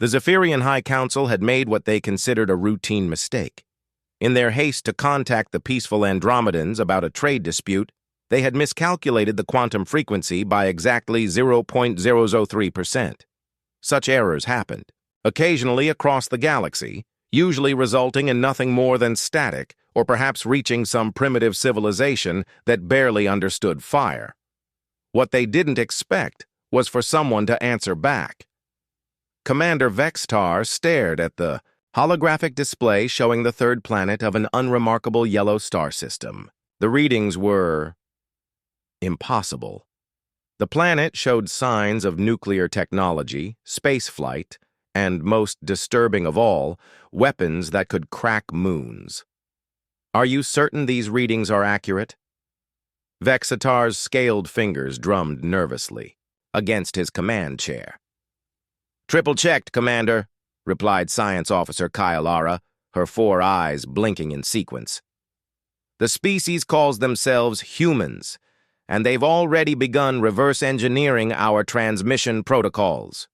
The Zephyrian High Council had made what they considered a routine mistake. In their haste to contact the peaceful Andromedans about a trade dispute, they had miscalculated the quantum frequency by exactly 0.003%. Such errors happened, occasionally across the galaxy, usually resulting in nothing more than static, or perhaps reaching some primitive civilization that barely understood fire. What they didn't expect was for someone to answer back. Commander Vextar stared at the holographic display showing the third planet of an unremarkable yellow star system. The readings were impossible. The planet showed signs of nuclear technology, spaceflight, and, most disturbing of all, weapons that could crack moons. Are you certain these readings are accurate? Vexatar's scaled fingers drummed nervously against his command chair. "Triple-checked, Commander," replied Science Officer Kailara, her 4 eyes blinking in sequence. "The species calls themselves humans, and they've already begun reverse engineering our transmission protocols."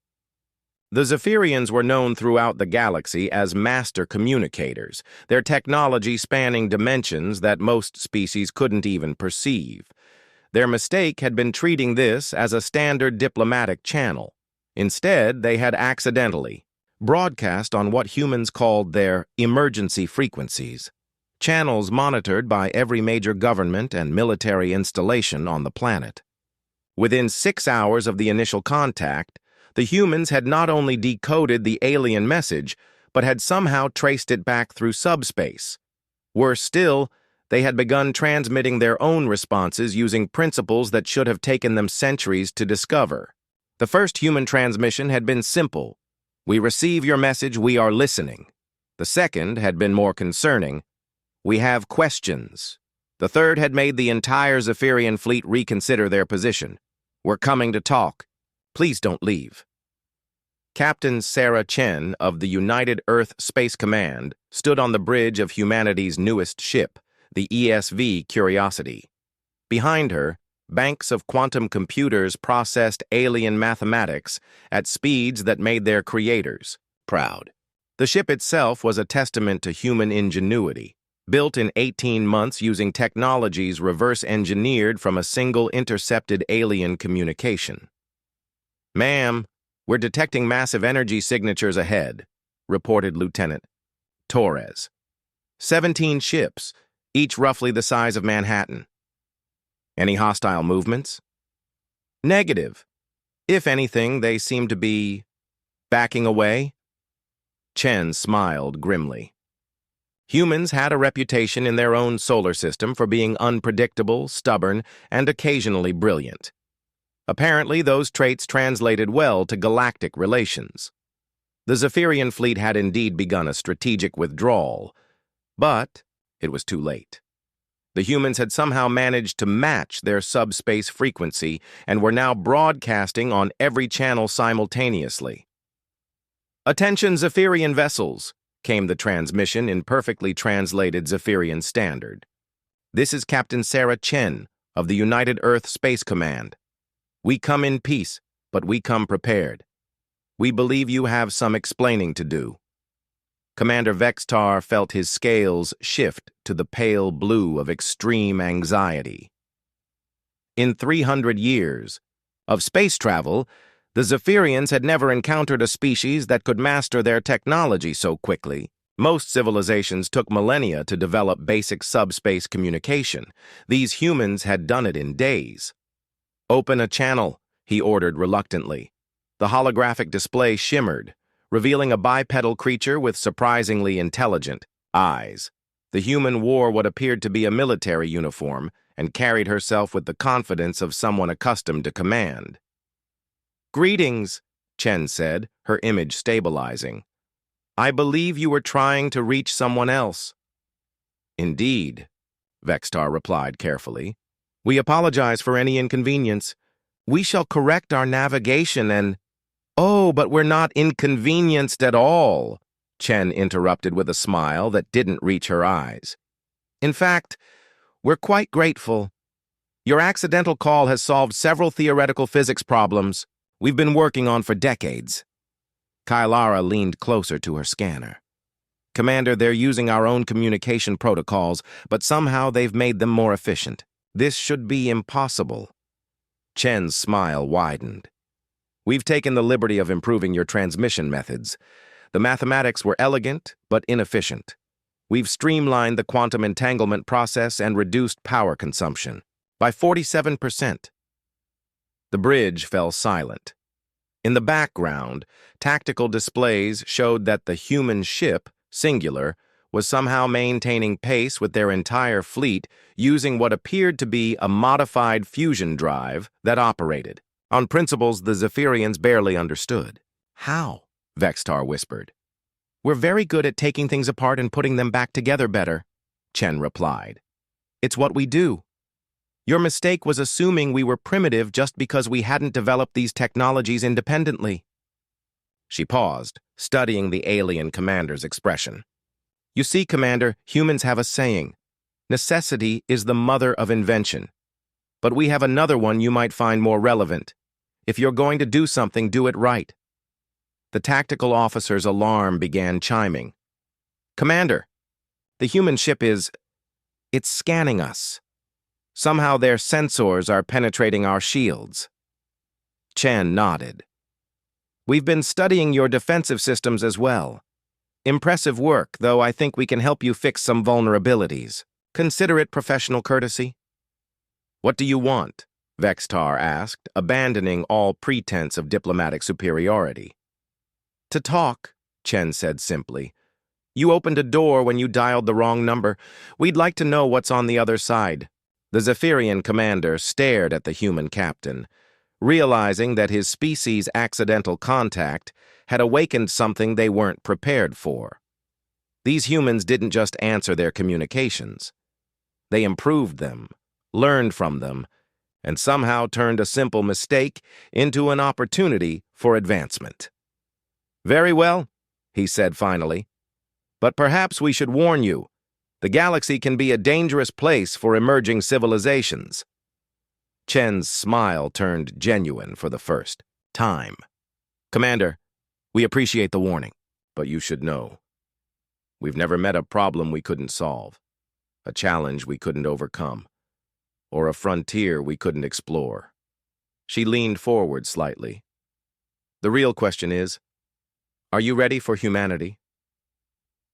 The Zephyrians were known throughout the galaxy as master communicators, their technology spanning dimensions that most species couldn't even perceive. Their mistake had been treating this as a standard diplomatic channel. Instead, they had accidentally broadcast on what humans called their emergency frequencies, channels monitored by every major government and military installation on the planet. Within 6 hours of the initial contact, the humans had not only decoded the alien message, but had somehow traced it back through subspace. Worse still, they had begun transmitting their own responses using principles that should have taken them centuries to discover. The first human transmission had been simple: "We receive your message, we are listening." The second had been more concerning: "We have questions." The third had made the entire Zephyrian fleet reconsider their position. "We're coming to talk. Please don't leave." Captain Sarah Chen of the United Earth Space Command stood on the bridge of humanity's newest ship, the ESV Curiosity. Behind her, banks of quantum computers processed alien mathematics at speeds that made their creators proud. The ship itself was a testament to human ingenuity, built in 18 months using technologies reverse-engineered from a single intercepted alien communication. "Ma'am, we're detecting massive energy signatures ahead," reported Lieutenant Torres. 17 ships, each roughly the size of Manhattan. "Any hostile movements?" "Negative. If anything, they seem to be backing away." Chen smiled grimly. Humans had a reputation in their own solar system for being unpredictable, stubborn, and occasionally brilliant. Apparently, those traits translated well to galactic relations. The Zephyrian fleet had indeed begun a strategic withdrawal, but it was too late. The humans had somehow managed to match their subspace frequency and were now broadcasting on every channel simultaneously. "Attention, Zephyrian vessels," came the transmission in perfectly translated Zephyrian standard. "This is Captain Sarah Chen of the United Earth Space Command. We come in peace, but we come prepared. We believe you have some explaining to do." Commander Vextar felt his scales shift to the pale blue of extreme anxiety. In 300 years of space travel, the Zephyrians had never encountered a species that could master their technology so quickly. Most civilizations took millennia to develop basic subspace communication. These humans had done it in days. "Open a channel," he ordered reluctantly. The holographic display shimmered, revealing a bipedal creature with surprisingly intelligent eyes. The human wore what appeared to be a military uniform and carried herself with the confidence of someone accustomed to command. "Greetings," Chen said, her image stabilizing. "I believe you were trying to reach someone else." "Indeed," Vextar replied carefully. "We apologize for any inconvenience. We shall correct our navigation and—" "Oh, but we're not inconvenienced at all," Chen interrupted with a smile that didn't reach her eyes. "In fact, we're quite grateful. Your accidental call has solved several theoretical physics problems we've been working on for decades." Kylara leaned closer to her scanner. Commander, they're using our own communication protocols, but somehow they've made them more efficient. This should be impossible. Chen's smile widened. We've taken the liberty of improving your transmission methods. The mathematics were elegant, but inefficient. We've streamlined the quantum entanglement process and reduced power consumption by 47%. The bridge fell silent. In the background, tactical displays showed that the human ship, singular, was somehow maintaining pace with their entire fleet using what appeared to be a modified fusion drive that operated on principles the Zephyrians barely understood. How? Vextar whispered. We're very good at taking things apart and putting them back together better, Chen replied. It's what we do. Your mistake was assuming we were primitive just because we hadn't developed these technologies independently. She paused, studying the alien commander's expression. You see, Commander, humans have a saying, necessity is the mother of invention. But we have another one you might find more relevant. If you're going to do something, do it right. The tactical officer's alarm began chiming. Commander, the human ship it's scanning us. Somehow their sensors are penetrating our shields. Chen nodded. We've been studying your defensive systems as well. Impressive work, though I think we can help you fix some vulnerabilities. Consider it professional courtesy. What do you want? Vextar asked, abandoning all pretense of diplomatic superiority. To talk, Chen said simply. You opened a door when you dialed the wrong number. We'd like to know what's on the other side. The Zephyrian commander stared at the human captain, realizing that his species' accidental contact had awakened something they weren't prepared for. These humans didn't just answer their communications. They improved them, learned from them, and somehow turned a simple mistake into an opportunity for advancement. Very well, he said finally. But perhaps we should warn you. The galaxy can be a dangerous place for emerging civilizations. Chen's smile turned genuine for the first time. Commander, we appreciate the warning, but you should know. We've never met a problem we couldn't solve, a challenge we couldn't overcome, or a frontier we couldn't explore. She leaned forward slightly. The real question is, are you ready for humanity?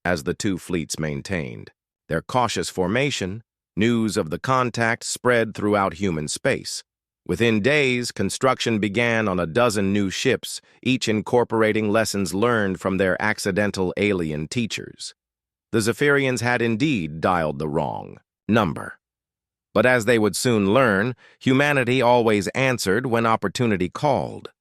As the two fleets maintained their cautious formation, news of the contact spread throughout human space. Within days, construction began on a dozen new ships, each incorporating lessons learned from their accidental alien teachers. The Zephyrians had indeed dialed the wrong number. But as they would soon learn, humanity always answered when opportunity called.